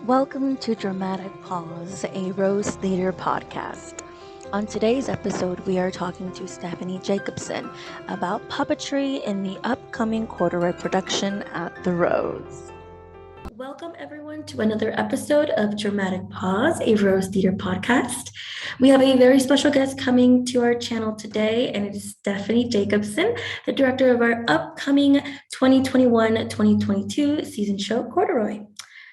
Welcome to Dramatic Pause, a Rose Theater podcast. On today's episode, we are talking to Stephanie Jacobson about puppetry in the upcoming Corduroy production at the Rose. Welcome, everyone, to another episode of Dramatic Pause, a Rose Theater podcast. We have a very special guest coming to our channel today, and it is Stephanie Jacobson, the director of our upcoming 2021-2022 season show, Corduroy.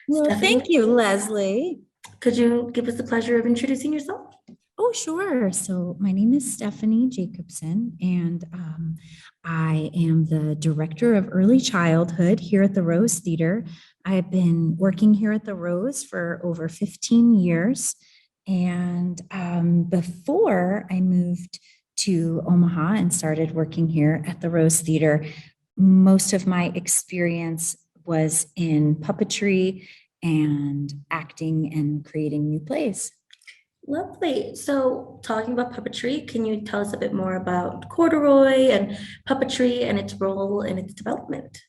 Well, Stephanie, thank you, Leslie. could you give us the pleasure of introducing yourself? Oh, sure. So my name is Stephanie Jacobson, and I am the director of early childhood here at the Rose Theater. I've been working here at the Rose for over 15 years. And before I moved to Omaha and started working here at the Rose Theater, most of my experience was in puppetry and acting and creating new plays. Lovely. So, talking about puppetry, can you tell us a bit more about Corduroy and puppetry and its role in its development?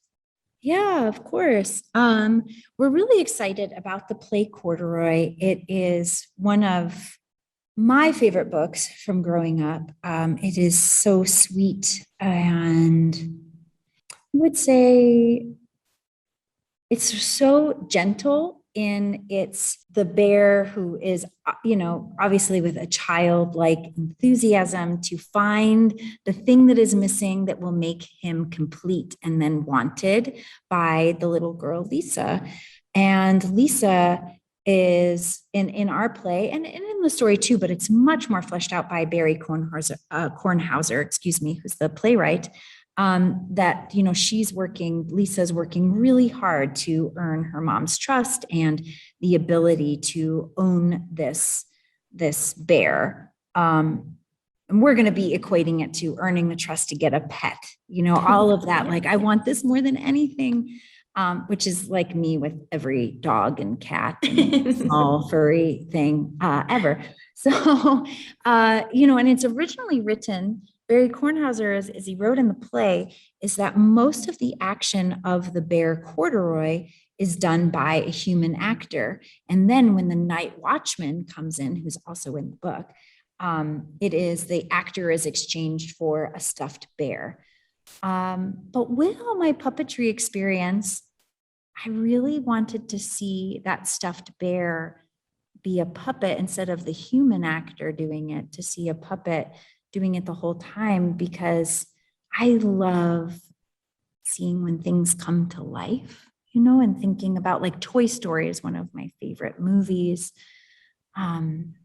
Yeah, of course. We're really excited about the play Corduroy. It is one of my favorite books from growing up. It is so sweet, and I would say it's so gentle in the bear who is, obviously with a childlike enthusiasm to find the thing that is missing that will make him complete and then wanted by the little girl, Lisa. And Lisa is in our play and in the story too, but it's much more fleshed out by Barry Kornhauser, who's the playwright. That Lisa's working really hard to earn her mom's trust and the ability to own this bear. And we're going to be equating it to earning the trust to get a pet, all of that. Like, I want this more than anything, which is like me with every dog and cat and small furry thing ever. So, and it's originally written, Barry Kornhauser, as he wrote in the play, is that most of the action of the bear Corduroy is done by a human actor. And then when the night watchman comes in, who's also in the book, the actor is exchanged for a stuffed bear. But with all my puppetry experience, I really wanted to see that stuffed bear be a puppet instead of the human actor doing it, to see a puppet doing it the whole time, because I love seeing when things come to life, and thinking about, like, Toy Story is one of my favorite movies. And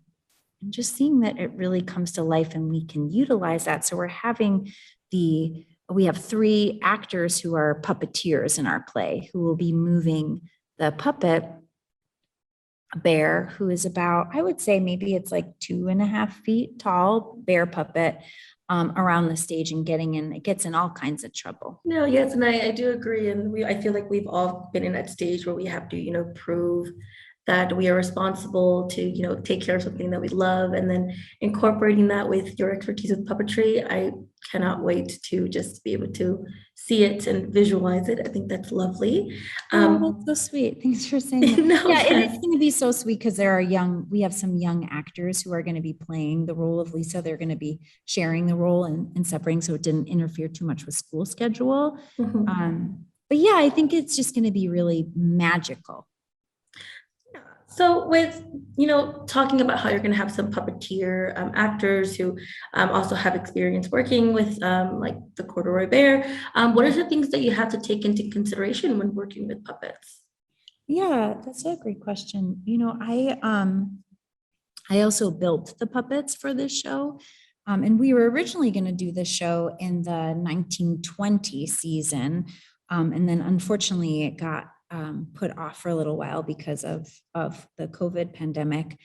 just seeing that it really comes to life and we can utilize that. So we have 3 actors who are puppeteers in our play who will be moving the puppet bear, who is about, I would say maybe it's like 2.5 feet tall bear puppet, around the stage and it gets in all kinds of trouble. No, yes, and I do agree. And I feel like we've all been in that stage where we have to, prove that we are responsible to, take care of something that we love, and then incorporating that with your expertise with puppetry. I cannot wait to just be able to see it and visualize it. I think that's lovely. That's so sweet. Thanks for saying that. No, yeah, yes. it's going to be so sweet because we have some young actors who are going to be playing the role of Lisa. They're going to be sharing the role and separating, so it didn't interfere too much with school schedule. Mhm. But yeah, I think it's just going to be really magical. So with, talking about how you're going to have some puppeteer actors who also have experience working with like the Corduroy Bear, what are the things that you have to take into consideration when working with puppets? Yeah, that's a great question. I also built the puppets for this show. And we were originally going to do this show in the 1920 season. And then unfortunately it got put off for a little while because of the COVID pandemic.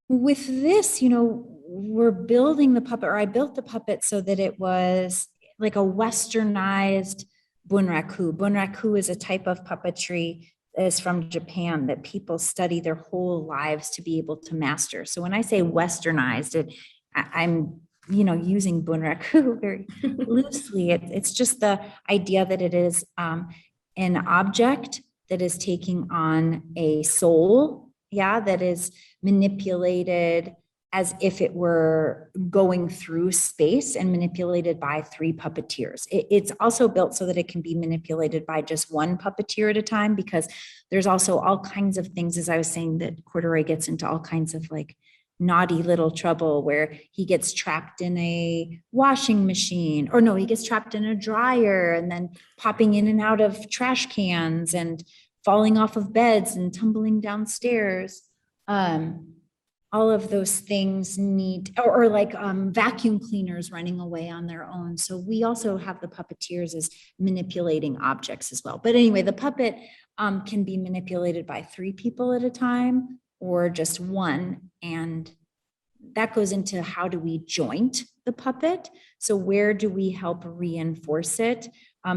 With this, we're building the puppet, or I built the puppet so that it was like a westernized bunraku. Bunraku is a type of puppetry that is from Japan that people study their whole lives to be able to master. So when I say westernized, I'm using bunraku very loosely. It's just the idea that it is an object that is taking on a soul, that is manipulated as if it were going through space and manipulated by 3 puppeteers. It's also built so that it can be manipulated by just one puppeteer at a time, because there's also all kinds of things, as I was saying, that Corduroy gets into all kinds of like naughty little trouble where he gets trapped in a washing machine, or no, he gets trapped in a dryer and then popping in and out of trash cans and falling off of beds and tumbling downstairs. All of those things need, or like vacuum cleaners running away on their own. So we also have the puppeteers as manipulating objects as well. But anyway, the puppet can be manipulated by 3 people at a time or just one. And that goes into how do we joint the puppet? So where do we help reinforce it?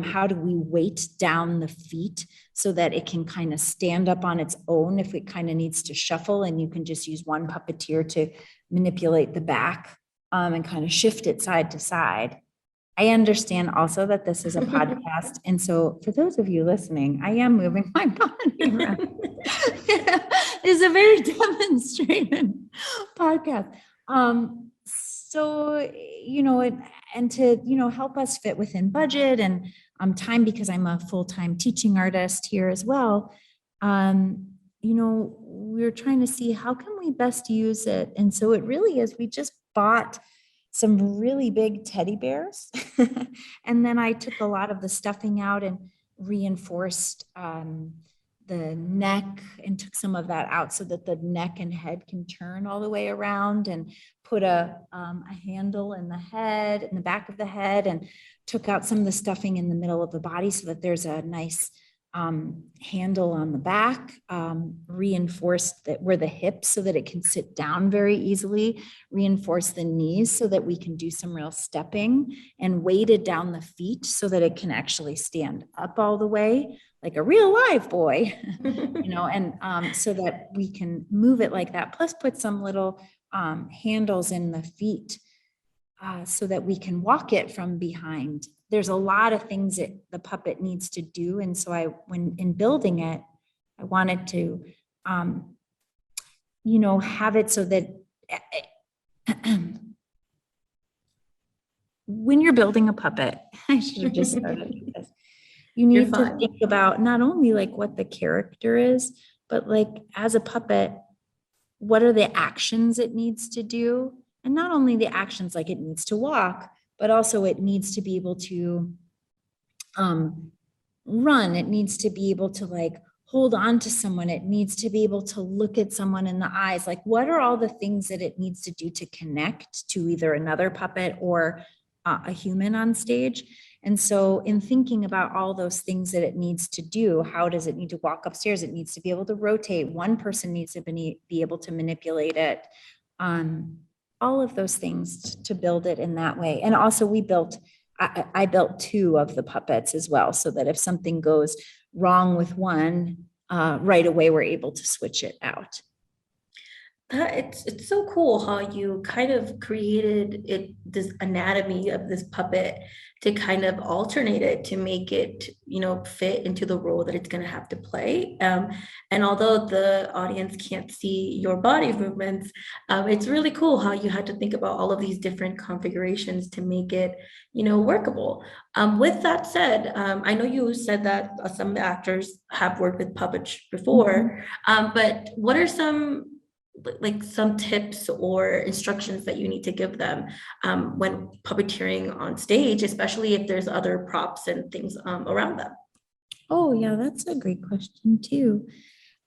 How do we weight down the feet so that it can kind of stand up on its own if it kind of needs to shuffle, and you can just use one puppeteer to manipulate the back and kind of shift it side to side. I understand also that this is a podcast. And so for those of you listening, I am moving my body around. It's a very demonstrated podcast. So, and to, help us fit within budget and time, because I'm a full-time teaching artist here as well. We're trying to see how can we best use it. And so it really is, we just bought some really big teddy bears. And then I took a lot of the stuffing out and reinforced the neck and took some of that out so that the neck and head can turn all the way around, and put a handle in the head, in the back of the head, and took out some of the stuffing in the middle of the body so that there's a nice handle on the back, reinforced that where the hips so that it can sit down very easily, reinforce the knees so that we can do some real stepping, and weighted down the feet so that it can actually stand up all the way like a real live boy, and so that we can move it like that. Plus put some little handles in the feet so that we can walk it from behind. There's a lot of things that the puppet needs to do. And so when in building it, I wanted to, have it so that when you're building a puppet, I should have just started with this. You need to think about not only like what the character is, but like as a puppet, what are the actions it needs to do? And not only the actions, like it needs to walk, but also it needs to be able to run. It needs to be able to like hold on to someone. It needs to be able to look at someone in the eyes. Like what are all the things that it needs to do to connect to either another puppet or a human on stage? And so in thinking about all those things that it needs to do, how does it need to walk upstairs? It needs to be able to rotate. One person needs to be able to manipulate it. All of those things to build it in that way. And also I built 2 of the puppets as well, so that if something goes wrong with one, right away, we're able to switch it out. It's so cool how you kind of created this anatomy of this puppet to kind of alternate it to make it, fit into the role that it's going to have to play. And although the audience can't see your body movements, it's really cool how you had to think about all of these different configurations to make it, workable. With that said, I know you said that some actors have worked with puppets before, but what are some tips or instructions that you need to give them when puppeteering on stage, especially if there's other props and things around them? Oh yeah, that's a great question too.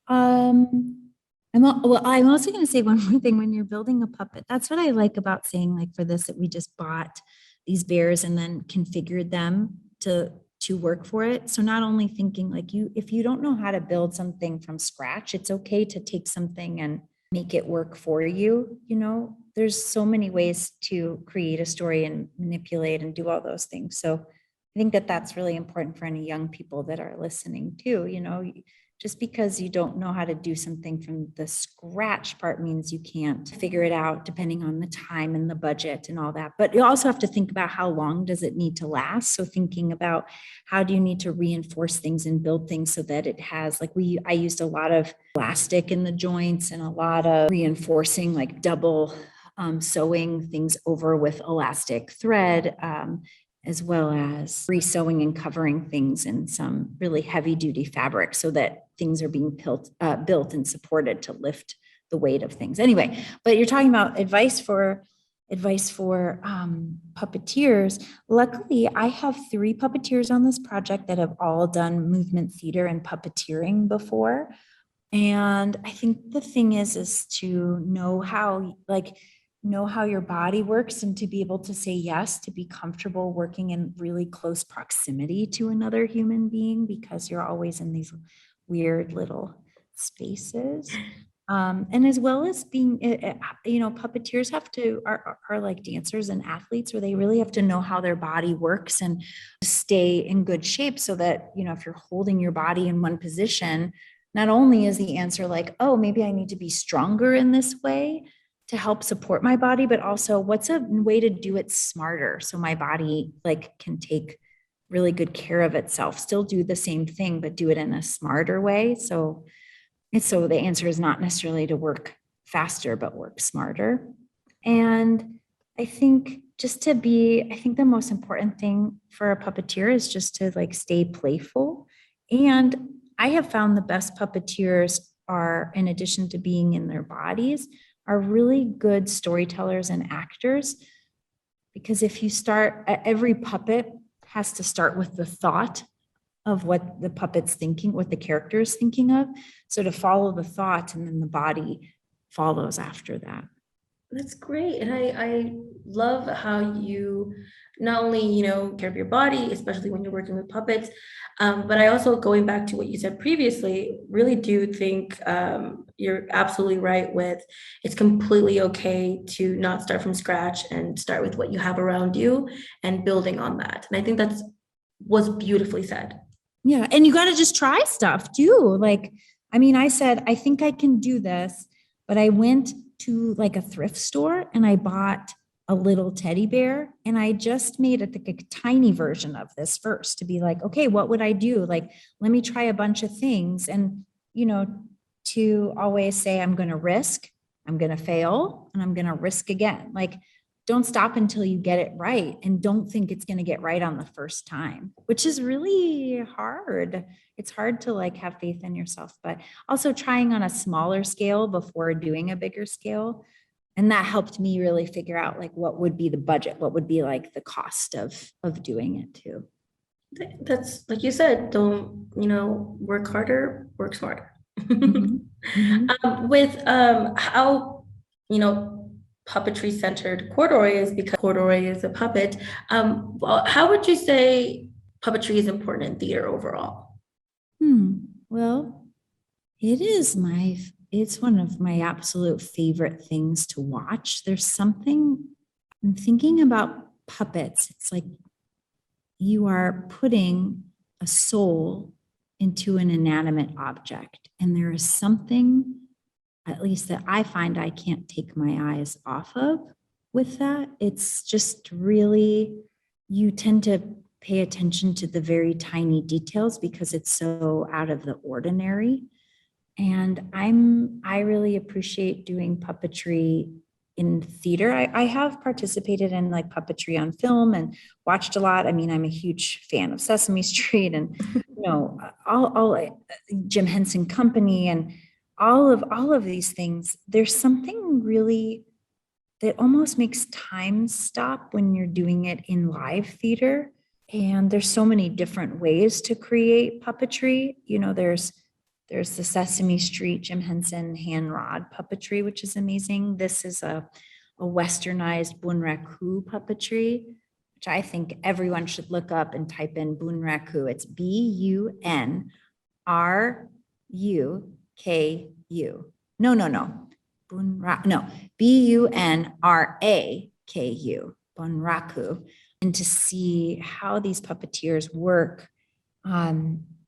I'm also going to say one more thing. When you're building a puppet, that's what I like about saying, like for this, that we just bought these bears and then configured them to work for it. So not only thinking like if you don't know how to build something from scratch, it's okay to take something and make it work for you. There's so many ways to create a story and manipulate and do all those things. So I think that that's really important for any young people that are listening too. Just because you don't know how to do something from the scratch part means you can't figure it out depending on the time and the budget and all that. But you also have to think about how long does it need to last. So thinking about how do you need to reinforce things and build things so that it has, like I used a lot of elastic in the joints and a lot of reinforcing, like double sewing things over with elastic thread, as well as re-sewing and covering things in some really heavy duty fabric so that things are being built and supported to lift the weight of things. Anyway, but you're talking about advice for puppeteers. Luckily, I have 3 puppeteers on this project that have all done movement theater and puppeteering before. And I think the thing is to know how your body works and to be able to say yes, to be comfortable working in really close proximity to another human being, because you're always in these weird little spaces. And as well as being, puppeteers are like dancers and athletes, where they really have to know how their body works and stay in good shape so that, if you're holding your body in one position, not only is the answer like, oh, maybe I need to be stronger in this way to help support my body, but also what's a way to do it smarter so my body can take really good care of itself, still do the same thing, but do it in a smarter way. So the answer is not necessarily to work faster, but work smarter. And I think the most important thing for a puppeteer is just to stay playful. And I have found the best puppeteers are, in addition to being in their bodies, are really good storytellers and actors. Because if you start, every puppet has to start with the thought of what the puppet's thinking, what the character is thinking of. So to follow the thought, and then the body follows after that. That's great. And I love how you not only, care of your body, especially when you're working with puppets, but I also, going back to what you said previously, really do think you're absolutely right with it's completely okay to not start from scratch and start with what you have around you and building on that. And I think was beautifully said. Yeah. And you got to just try stuff too. I said, I think I can do this, but I went to a thrift store and I bought a little teddy bear, and I just made a tiny version of this first to be okay, what would I do? Let me try a bunch of things. And, to always say, I'm going to risk, I'm going to fail, and I'm going to risk again. Don't stop until you get it right, and don't think it's going to get right on the first time, which is really hard. It's hard to have faith in yourself, but also trying on a smaller scale before doing a bigger scale. And that helped me really figure out what would be the budget, what would be the cost of doing it too. That's, like you said, don't, work harder, work smarter. Mm-hmm. Mm-hmm. With how, puppetry centered Corduroy is, because Corduroy is a puppet. How would you say puppetry is important in theater overall? Well, it's one of my absolute favorite things to watch. There's something, I'm thinking about puppets. It's you are putting a soul into an inanimate object. And there is something, at least that I find I can't take my eyes off of with that. It's just really, you tend to pay attention to the very tiny details because it's so out of the ordinary. And I really appreciate doing puppetry in theater. I have participated in puppetry on film and watched a lot. I'm a huge fan of Sesame Street and, all Jim Henson Company and all of these things. There's something really that almost makes time stop when you're doing it in live theater. And there's so many different ways to create puppetry. There's the Sesame Street, Jim Henson hand rod puppetry, which is amazing. This is a westernized bunraku puppetry, which I think everyone should look up and type in bunraku. It's BUNRUKU. No. BUNRAKU, bunraku. And to see how these puppeteers work,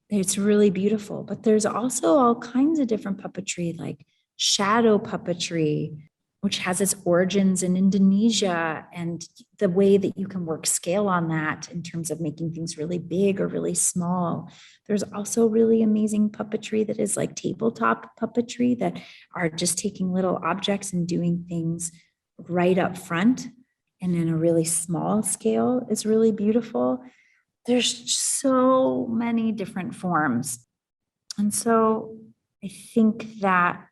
It's really beautiful. But there's also all kinds of different puppetry, like shadow puppetry, which has its origins in Indonesia, and the way that you can work scale on that in terms of making things really big or really small. There's also really amazing puppetry that is like tabletop puppetry, that are just taking little objects and doing things right up front and in a really small scale is really beautiful. There's so many different forms. And so I think that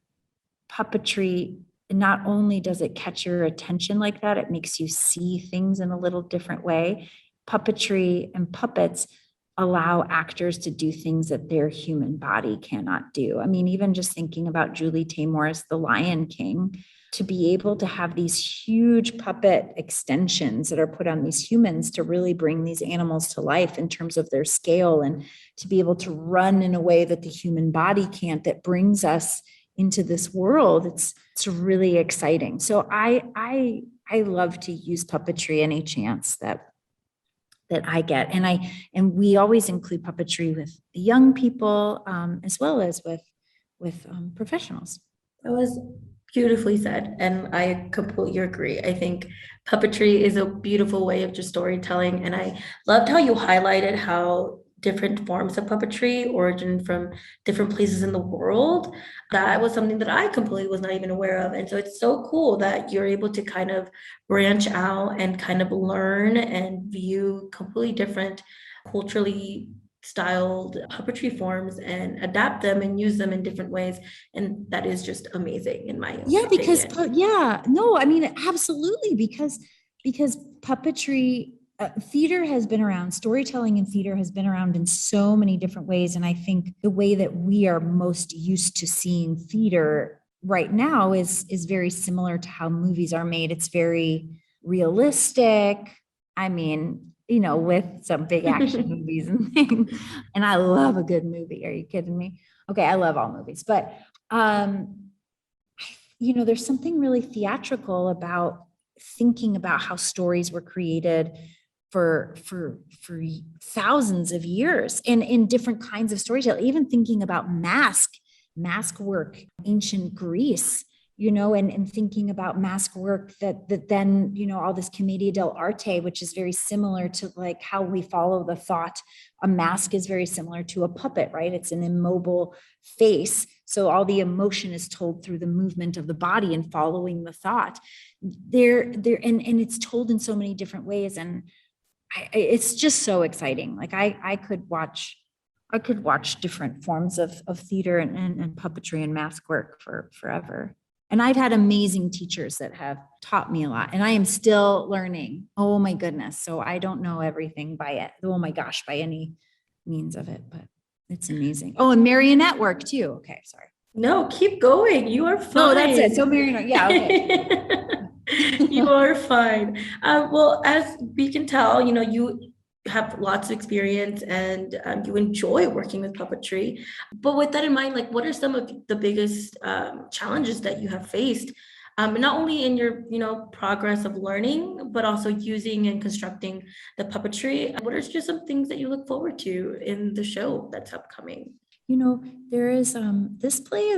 puppetry, not only does it catch your attention like that, it makes you see things in a little different way. Puppetry and puppets allow actors to do things that their human body cannot do. I mean, even just thinking about Julie Taymor's The Lion King, to be able to have these huge puppet extensions that are put on these humans to really bring these animals to life in terms of their scale, and to be able to run in a way that the human body can't, that brings us into this world. It's really exciting. So I love to use puppetry any chance that I get. And we always include puppetry with the young people, as well as with professionals. That was beautifully said, and I completely agree. I think puppetry is a beautiful way of just storytelling, and I loved how you highlighted how different forms of puppetry origin from different places in the world. That was something that I completely was not even aware of, and so it's so cool that you're able to kind of branch out and kind of learn and view completely different culturally styled puppetry forms and adapt them and use them in different ways. And that is just amazing in my opinion. Because no, I mean, absolutely, because puppetry, theater has been around, storytelling in theater has been around in so many different ways. And I think the way that we are most used to seeing theater right now is very similar to how movies are made. It's very realistic. I mean, with some big action movies and things. And I love a good movie. Are you kidding me? Okay, I love all movies, but there's something really theatrical about thinking about how stories were created for thousands of years and in different kinds of storytelling, even thinking about mask work, ancient Greece, and thinking about mask work that then, all this commedia dell'arte, which is very similar to like how we follow the thought. A mask is very similar to a puppet, right? It's an immobile face. So all the emotion is told through the movement of the body and following the thought there, and it's told in so many different ways. And it's just so exciting. Like I could watch different forms of theater and puppetry and mask work for forever. And I've had amazing teachers that have taught me a lot, and I am still learning. Oh my goodness. So I don't know everything by any means of it, but it's amazing. Oh, and marionette work too. Okay. Sorry. No, keep going. You are fine. No, that's it. So marionette. Yeah. Okay. You are fine. Well, as we can tell, you have lots of experience and you enjoy working with puppetry. But with that in mind, like, what are some of the biggest challenges that you have faced, not only in your, progress of learning, but also using and constructing the puppetry? What are just some things that you look forward to in the show that's upcoming? There is this play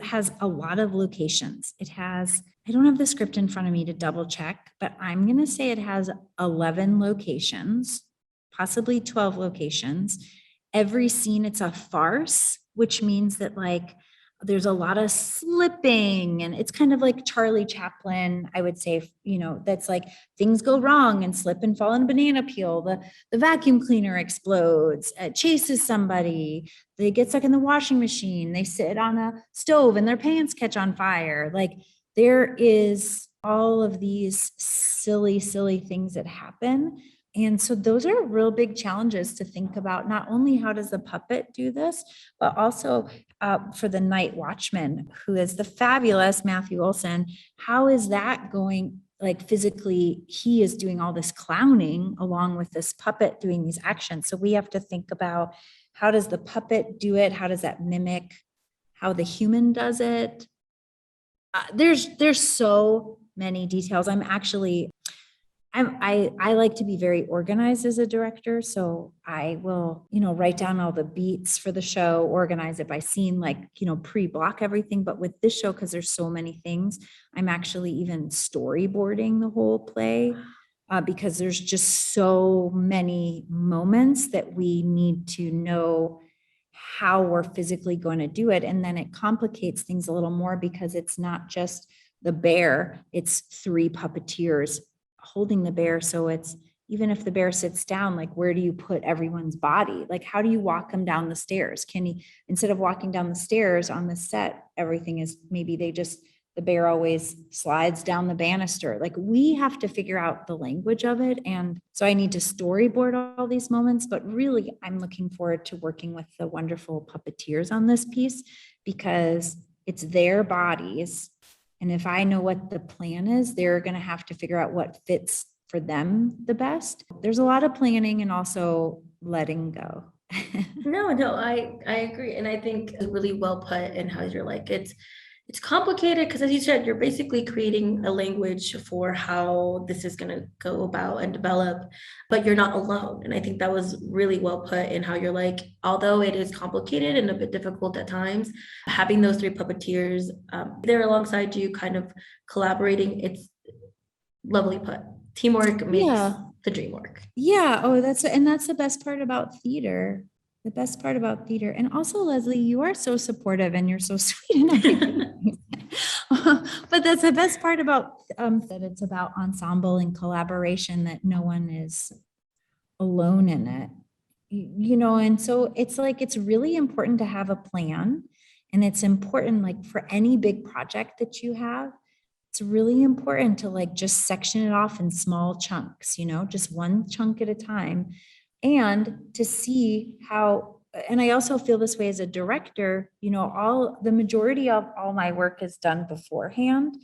has a lot of locations. It has, I don't have the script in front of me to double check, but I'm going to say it has 11 locations, possibly 12 locations. Every scene, it's a farce, which means that like there's a lot of slipping, and it's kind of like Charlie Chaplin, I would say, that's like things go wrong and slip and fall in a banana peel. The vacuum cleaner explodes, chases somebody, they get stuck in the washing machine, they sit on a stove and their pants catch on fire. Like there is all of these silly things that happen. And so those are real big challenges to think about. Not only how does the puppet do this, but also for the night watchman, who is the fabulous Matthew Olson. How is that going? Like physically, he is doing all this clowning along with this puppet doing these actions. So we have to think about, how does the puppet do it? How does that mimic how the human does it? There's so many details. I'm actually I like to be very organized as a director. So I will, write down all the beats for the show, organize it by scene, like, pre-block everything. But with this show, because there's so many things, I'm actually even storyboarding the whole play because there's just so many moments that we need to know how we're physically going to do it. And then it complicates things a little more because it's not just the bear, it's 3 puppeteers holding the bear. So it's, even if the bear sits down, like, where do you put everyone's body? Like, how do you walk them down the stairs? Can you, instead of walking down the stairs on the set, everything is, maybe the bear always slides down the banister. Like, we have to figure out the language of it. And so I need to storyboard all these moments, but really I'm looking forward to working with the wonderful puppeteers on this piece because it's their bodies. And if I know what the plan is, they're going to have to figure out what fits for them the best. There's a lot of planning and also letting go. No, I agree. And I think it's really well put in how you're like, it's complicated because, as you said, you're basically creating a language for how this is going to go about and develop, but you're not alone. And I think that was really well put in how you're like, although it is complicated and a bit difficult at times, having those 3 puppeteers there alongside you, kind of collaborating, it's lovely put. Teamwork makes the dream work. Yeah. Oh, that's the best part about theater. The best part about theater. And also, Leslie, you are so supportive and you're so sweet and everything. But that's the best part about that it's about ensemble and collaboration, that no one is alone in it. And so it's like, it's really important to have a plan. And it's important, like, for any big project that you have, it's really important to like just section it off in small chunks, just one chunk at a time. And to see how, and I also feel this way as a director, the majority of all my work is done beforehand.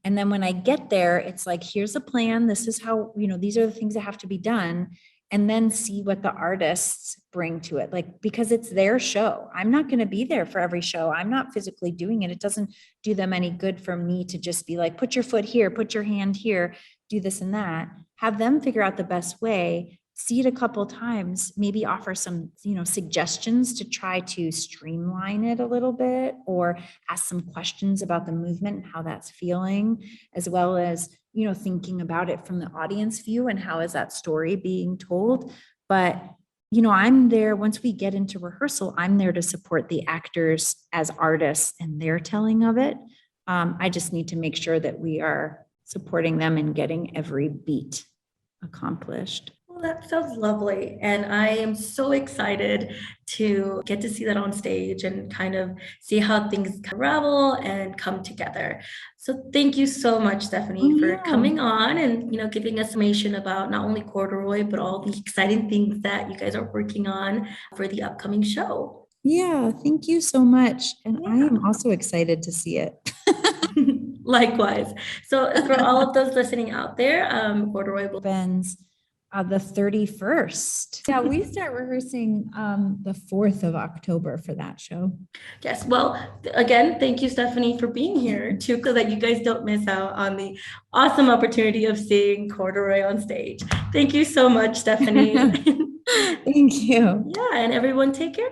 And then when I get there, it's like, here's a plan. This is how, these are the things that have to be done. And then see what the artists bring to it. Like, because it's their show. I'm not going to be there for every show. I'm not physically doing it. It doesn't do them any good for me to just be like, put your foot here, put your hand here, do this and that. Have them figure out the best way. See it a couple times, maybe offer some, suggestions to try to streamline it a little bit, or ask some questions about the movement and how that's feeling, as well as, thinking about it from the audience view and how is that story being told. But, I'm there, once we get into rehearsal, I'm there to support the actors as artists and their telling of it. I just need to make sure that we are supporting them and getting every beat accomplished. Well, that sounds lovely. And I am so excited to get to see that on stage and kind of see how things unravel and come together. So thank you so much, Stephanie, for coming on and, giving us information about not only Corduroy, but all the exciting things that you guys are working on for the upcoming show. Yeah, thank you so much. And I am also excited to see it. Likewise. So for all of those listening out there, Corduroy opens the 31st. Yeah, we start rehearsing the 4th of October for that show. Yes. Well, again, thank you, Stephanie, for being here too, so that you guys don't miss out on the awesome opportunity of seeing Corduroy on stage. Thank you so much, Stephanie. Thank you. Yeah, and everyone take care.